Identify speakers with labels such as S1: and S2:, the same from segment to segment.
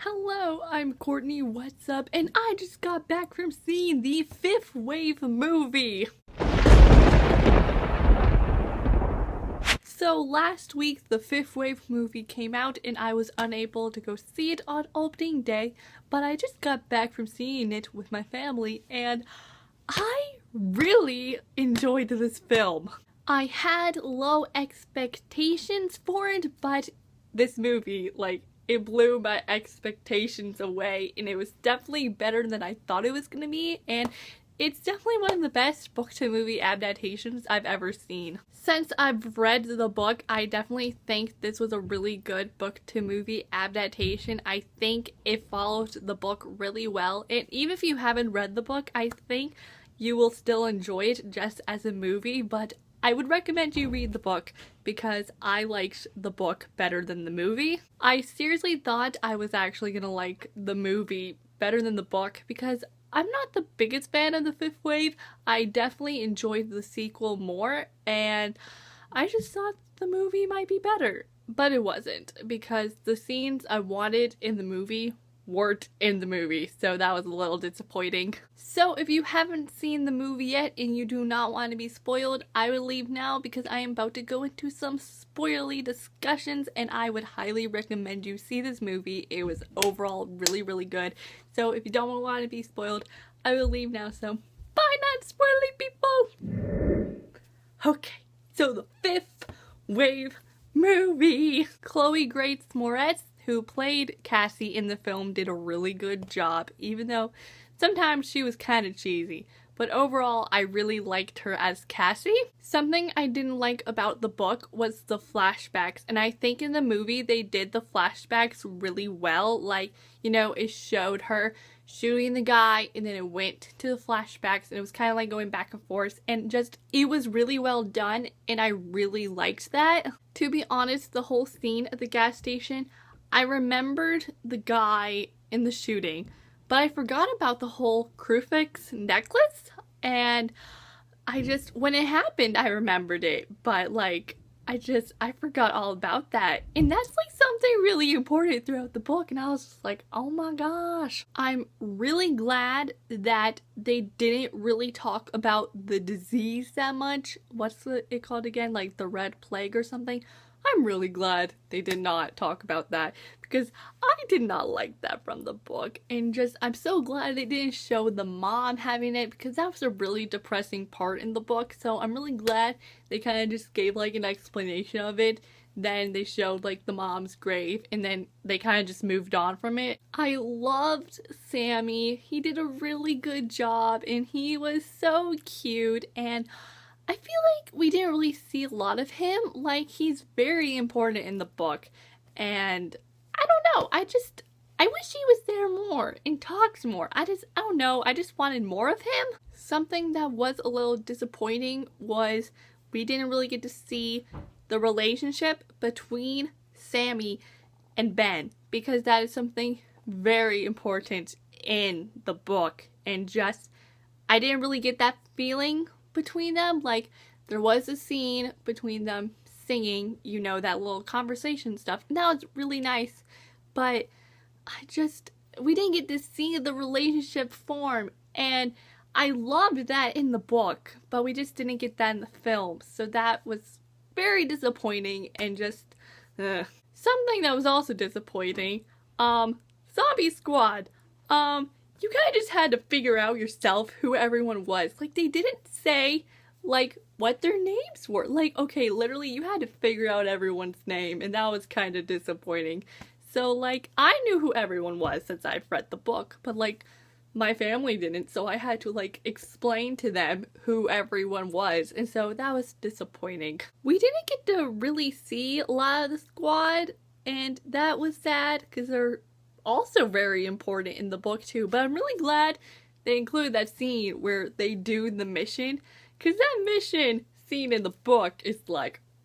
S1: Hello, I'm Courtney, what's up? And I just got back from seeing the Fifth Wave movie. So last week the Fifth Wave movie came out and I was unable to go see it on opening day, but I just got back from seeing it with my family and I really enjoyed this film. I had low expectations for it, but this movie, it blew my expectations away, and it was definitely better than I thought it was gonna be, and it's definitely one of the best book-to-movie adaptations I've ever seen. Since I've read the book, I definitely think this was a really good book-to-movie adaptation. I think it followed the book really well, and even if you haven't read the book, I think you will still enjoy it just as a movie, but I would recommend you read the book because I liked the book better than the movie. I seriously thought I was actually gonna like the movie better than the book because I'm not the biggest fan of the Fifth Wave. I definitely enjoyed the sequel more and I just thought the movie might be better. But it wasn't because the scenes I wanted in the movie weren't in the movie, so that was a little disappointing. So if you haven't seen the movie yet and you do not want to be spoiled, I will leave now because I am about to go into some spoilery discussions and I would highly recommend you see this movie. It was overall really good. So if you don't want to be spoiled, I will leave now, so bye not spoiling people! Okay, so the Fifth Wave movie. Chloe Grace Moretz, who played Cassie in the film, did a really good job, even though sometimes she was kind of cheesy. But overall, I really liked her as Cassie. Something I didn't like about the book was the flashbacks, and I think in the movie they did the flashbacks really well. Like, you know, it showed her shooting the guy, and then it went to the flashbacks, and it was kind of like going back and forth, and just, it was really well done, and I really liked that. To be honest, the whole scene at the gas station, I remembered the guy in the shooting, but I forgot about the whole crucifix necklace, and when it happened, I remembered it, but I forgot all about that, and that's something really important throughout the book, and I was just like, oh my gosh. I'm really glad that they didn't really talk about the disease that much. What's it called again? Like the Red Plague or something? I'm really glad they did not talk about that because I did not like that from the book, and I'm so glad they didn't show the mom having it because that was a really depressing part in the book. So I'm really glad they kind of just gave an explanation of it. Then they showed the mom's grave and then they kind of just moved on from it. I loved Sammy. He did a really good job and he was so cute, and I feel like we didn't really see a lot of him. He's very important in the book, and I don't know, I wish he was there more and talks more. I don't know, I just wanted more of him. Something that was a little disappointing was we didn't really get to see the relationship between Sammy and Ben, because that is something very important in the book, and I didn't really get that feeling between them. There was a scene between them singing, you know, that little conversation stuff, and that was really nice, but we didn't get to see the relationship form, and I loved that in the book, but we just didn't get that in the film, so that was very disappointing. And something that was also disappointing, Zombie Squad, you kind of just had to figure out yourself who everyone was. They didn't say, what their names were. Okay, literally, you had to figure out everyone's name, and that was kind of disappointing. So, I knew who everyone was since I've read the book, but, my family didn't, so I had to, explain to them who everyone was, and so that was disappointing. We didn't get to really see a lot of the squad, and that was sad, because they're also very important in the book too, but I'm really glad they included that scene where they do the mission, because that mission scene in the book is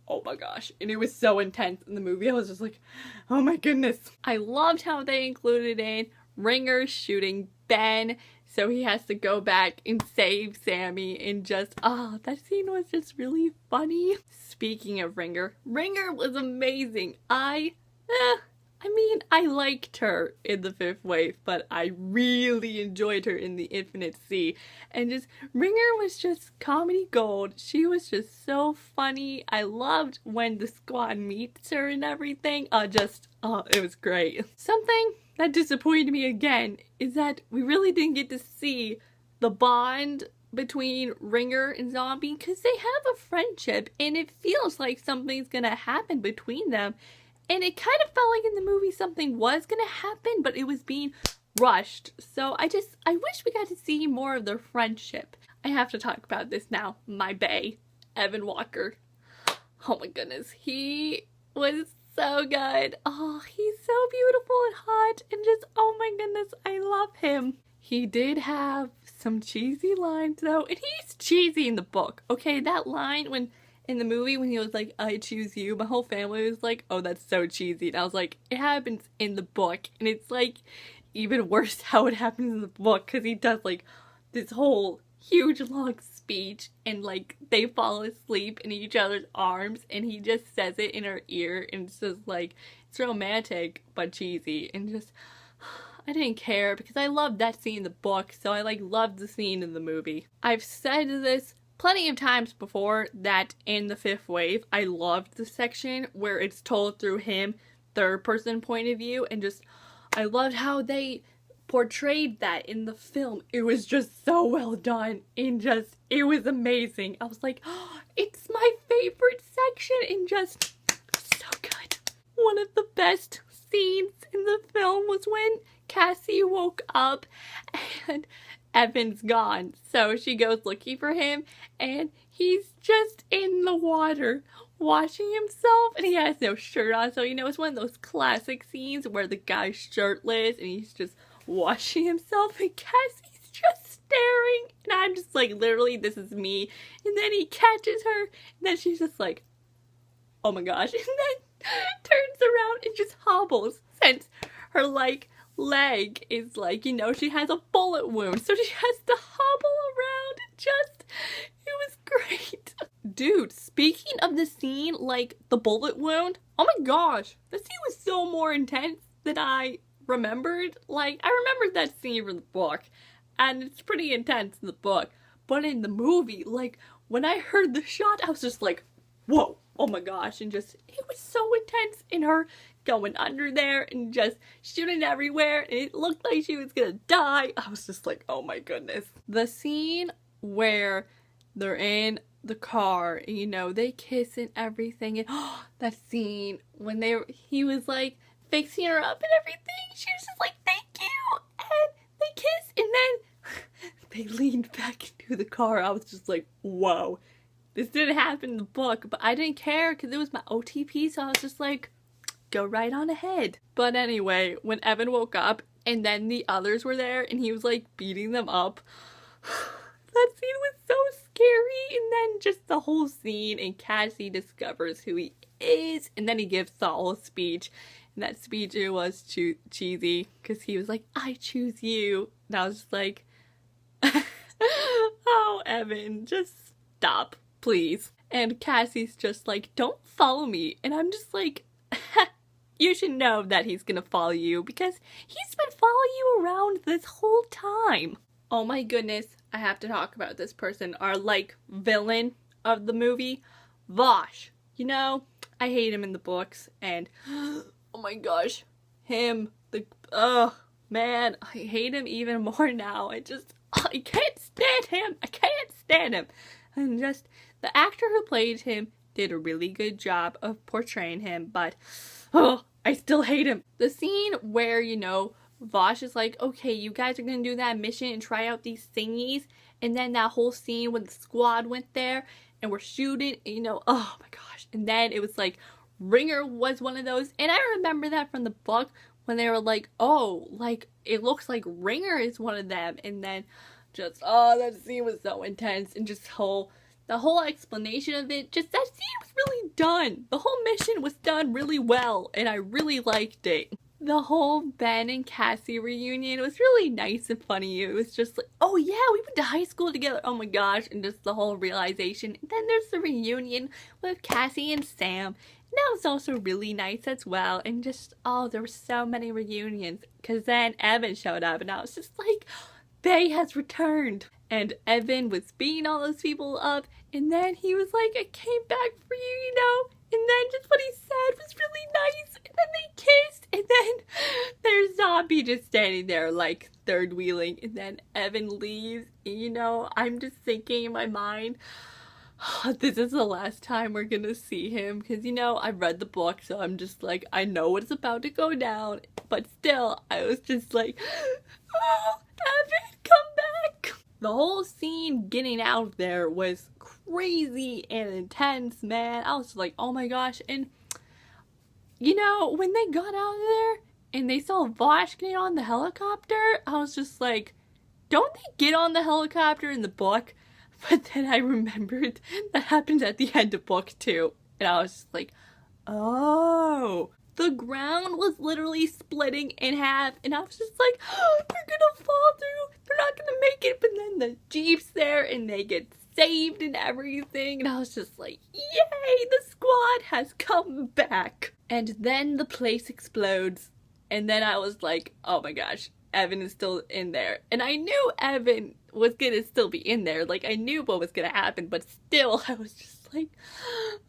S1: oh my gosh, and it was so intense in the movie. I was just oh my goodness. I loved how they included in Ringer shooting Ben, so he has to go back and save Sammy, and that scene was just really funny. Speaking of Ringer was amazing. I mean, I liked her in The Fifth Wave, but I really enjoyed her in The Infinite Sea. And just, Ringer was just comedy gold. She was just so funny. I loved when the squad meets her and everything. It was great. Something that disappointed me again is that we really didn't get to see the bond between Ringer and Zombie, because they have a friendship and it feels like something's gonna happen between them. And it kind of felt like in the movie something was gonna happen, but it was being rushed. So I wish we got to see more of their friendship. I have to talk about this now. My bae, Evan Walker. Oh my goodness, he was so good. Oh, he's so beautiful and hot, and just, oh my goodness, I love him. He did have some cheesy lines though, and he's cheesy in the book. Okay, that line when in the movie when he was like, I choose you, my whole family was like, oh, that's so cheesy. And I was like, it happens in the book, and it's like even worse how it happens in the book, because he does like this whole huge long speech and like they fall asleep in each other's arms and he just says it in her ear, and it's just like, it's romantic but cheesy, and just, I didn't care because I loved that scene in the book, so I like loved the scene in the movie. I've said this plenty of times before that in The Fifth Wave, I loved the section where it's told through him, third person point of view, and just, I loved how they portrayed that in the film. It was just so well done, and just, it was amazing. I was like, oh, it's my favorite section, and just, so good. One of the best scenes in the film was when Cassie woke up and Evan's gone. So she goes looking for him and he's just in the water washing himself and he has no shirt on. So, you know, it's one of those classic scenes where the guy's shirtless and he's just washing himself and Cassie's just staring. And I'm just like, literally, this is me. And then he catches her and then she's just like, oh my gosh. And then turns around and just hobbles since her like leg is like, you know, she has a bullet wound, so she has to hobble around. Just, it was great. Dude, speaking of the scene, like the bullet wound, oh my gosh, the scene was so more intense than I remembered. Like, I remembered that scene from the book, and it's pretty intense in the book, but in the movie, like, when I heard the shot, I was just like, whoa, oh my gosh, and just, it was so intense in her going under there and just shooting everywhere, and it looked like she was gonna die. I was just like, oh my goodness. The scene where they're in the car and, you know, they kiss and everything, and that scene when he was like fixing her up and everything, she was just like, thank you, and they kiss, and then they leaned back into the car. I was just like, whoa. This didn't happen in the book, but I didn't care because it was my OTP, so I was just like, go right on ahead. But anyway, when Evan woke up and then the others were there and he was like beating them up, that scene was so scary. And then just the whole scene, and Cassie discovers who he is, and then he gives Saul a speech, and that speech, it was cheesy because he was like, I choose you, and I was just like, oh, Evan, just stop, please. And Cassie's just like, don't follow me, and I'm just like, you should know that he's gonna follow you because he's been following you around this whole time. Oh my goodness, I have to talk about this person, our like villain of the movie, Vosh. You know, I hate him in the books, and oh my gosh, him, man, I hate him even more now. I can't stand him. I can't stand him. And just, the actor who played him did a really good job of portraying him, but I still hate him. The scene where, you know, Vosh is like, okay, you guys are gonna do that mission and try out these thingies, and then that whole scene when the squad went there and were shooting, you know, oh my gosh. And then it was like, Ringer was one of those, and I remember that from the book when they were like, oh, like, it looks like Ringer is one of them, and then just, oh, that scene was so intense, and just the whole explanation of it, just that scene was really done. The whole mission was done really well, and I really liked it. The whole Ben and Cassie reunion was really nice and funny. It was just like, oh yeah, we went to high school together, oh my gosh, and just the whole realization. And then there's the reunion with Cassie and Sam, that was also really nice as well. And just, oh, there were so many reunions. Because then Evan showed up and I was just like, Faye has returned. And Evan was beating all those people up. And then he was like, I came back for you, you know. And then just what he said was really nice. And then they kissed. And then there's Zombie just standing there like third wheeling. And then Evan leaves. And, you know, I'm just thinking in my mind, this is the last time we're gonna see him, because, you know, I've read the book, so I'm just like, I know what's about to go down, but still, I was just like, oh, Evan, come back! The whole scene getting out there was crazy and intense, man. I was just like, oh my gosh. And, you know, when they got out of there and they saw Vosh getting on the helicopter, I was just like, don't they get on the helicopter in the book? But then I remembered that happens at the end of book 2. And I was just like, oh. The ground was literally splitting in half. And I was just like, oh, they're gonna fall through. They're not gonna make it. But then the Jeep's there and they get saved and everything. And I was just like, yay, the squad has come back. And then the place explodes. And then I was like, oh my gosh, Evan is still in there. And I knew Evan was gonna still be in there. Like, I knew what was gonna happen, but still, I was just like,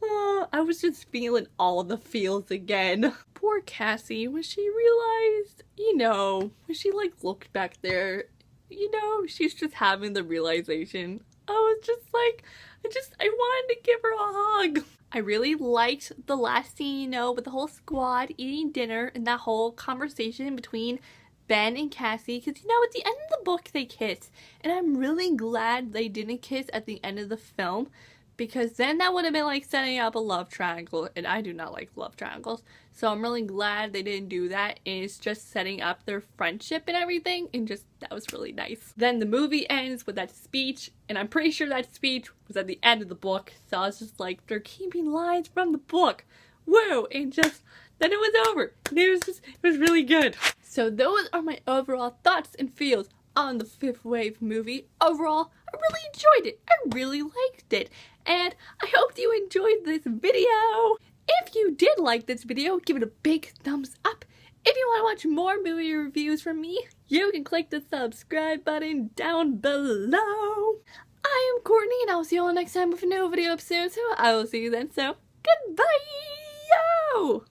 S1: oh, I was just feeling all the feels again. Poor Cassie, when she realized, you know, when she like looked back there, you know, she's just having the realization. I was just like, I wanted to give her a hug. I really liked the last scene, you know, with the whole squad eating dinner and that whole conversation between Ben and Cassie, because, you know, at the end of the book they kiss, and I'm really glad they didn't kiss at the end of the film, because then that would have been like setting up a love triangle, and I do not like love triangles, so I'm really glad they didn't do that, and it's just setting up their friendship and everything, and just, that was really nice. Then the movie ends with that speech, and I'm pretty sure that speech was at the end of the book, so I was just like, they're keeping lines from the book, woo, and just, then it was over, and it was really good. So those are my overall thoughts and feels on the Fifth Wave movie. Overall, I really enjoyed it. I really liked it. And I hope you enjoyed this video. If you did like this video, give it a big thumbs up. If you want to watch more movie reviews from me, you can click the subscribe button down below. I am Courtney, and I'll see you all next time with a new video up soon. So I will see you then. So, goodbye! Yo!